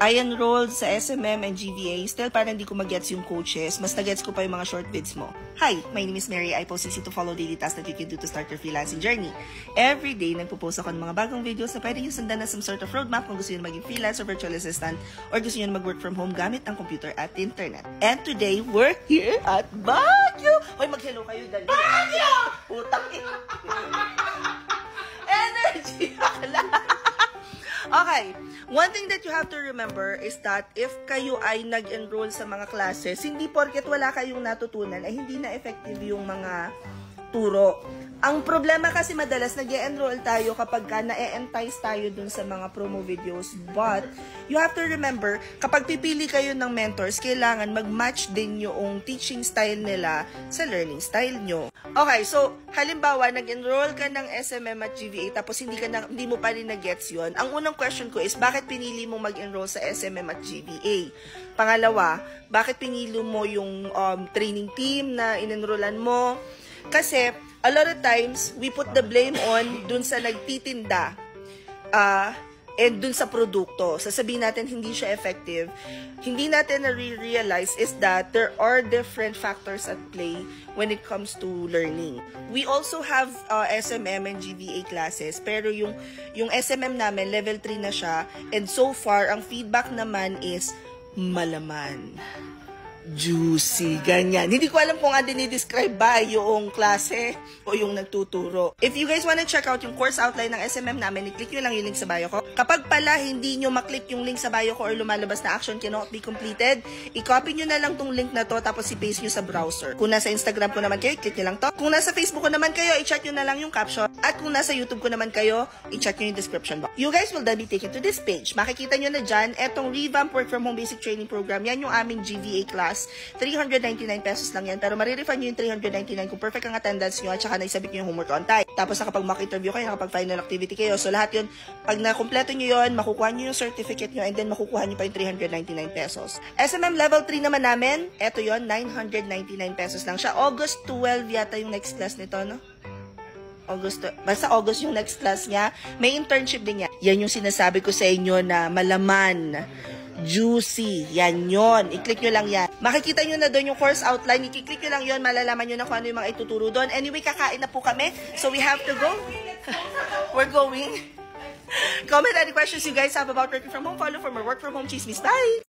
I enrolled sa SMM and GVA. Still, parang hindi ko mag-gets yung coaches. Mas na-gets ko pa yung mga short vids mo. Hi, my name is Mary. I post easy to follow daily tasks that you can do to start your freelancing journey. Every day, nagpo-post ako ng mga bagong videos na pwede nyo sundan na some sort of roadmap kung gusto nyo maging freelance or virtual assistant or gusto nyo mag-work from home gamit ang computer at internet. And today, we're here at Baguio! Hoy, mag-hello kayo, dali. Baguio! Putang ina. Energy! Okay, one thing that you have to remember is that if kayo ay nag-enroll sa mga classes, hindi porket wala kayong natutunan ay hindi na effective yung mga turo. Ang problema kasi madalas nag-enroll tayo kapag na-entice tayo dun sa mga promo videos. But, you have to remember, kapag pipili kayo ng mentors, kailangan mag-match din yung teaching style nila sa learning style nyo. Okay, so, halimbawa, nag-enroll ka ng SMM at GVA tapos hindi mo pa rin na-gets yun. Ang unang question ko is, bakit pinili mo mag-enroll sa SMM at GVA? Pangalawa, bakit pinili mo yung training team na in-enrollan mo? Kasi, a lot of times, we put the blame on dun sa nagtitinda and dun sa produkto. Sasabihin natin hindi siya effective. Hindi natin na-realize is that there are different factors at play when it comes to learning. We also have SMM and GVA classes, pero yung SMM namin, level 3 na siya, and so far, ang feedback naman is malaman. Juicy, ganyan. Hindi ko alam kung dinidescribe ba yung klase o yung nagtuturo. If you guys wanna check out yung course outline ng SMM namin, i-click nyo lang yung link sa bio ko. Kapag pala hindi nyo maklik yung link sa bio ko or lumalabas na action cannot be completed, i-copy nyo na lang tong link na to tapos i-paste nyo sa browser. Kung nasa Instagram ko naman kayo, i-click nyo lang to. Kung nasa Facebook ko naman kayo, i-check nyo na lang yung caption. At kung nasa YouTube ko naman kayo, i-check nyo yung description box. You guys will then be taken to this page. Makikita nyo na dyan, etong Revamp Work From Home Basic Training Program. Yan yung aming GVA class. 399 pesos lang yan. Pero marirefund nyo yung 399 kung perfect ang attendance nyo at saka naisabit nyo yung homework on time. Tapos nakapag mock interview kayo, nakapag final activity kayo. So lahat yun, pag nakumpleto nyo yun, makukuha nyo yung certificate nyo and then makukuha nyo pa yung 399 pesos. SMM level 3 naman namin, eto yun, 999 pesos lang siya. August 12 yata yung next class nito, no? Basta August yung next class niya. May internship din niya. Yan yung sinasabi ko sa inyo na malaman. Juicy. Yan yon. I-click nyo lang yan. Makikita nyo na doon yung course outline. I-click nyo lang yon. Malalaman nyo na kung ano yung mga ituturo doon. Anyway, kakain na po kami. So, we have to go. We're going. Comment any questions you guys have about working from home. Follow for more work from home chismis. Bye!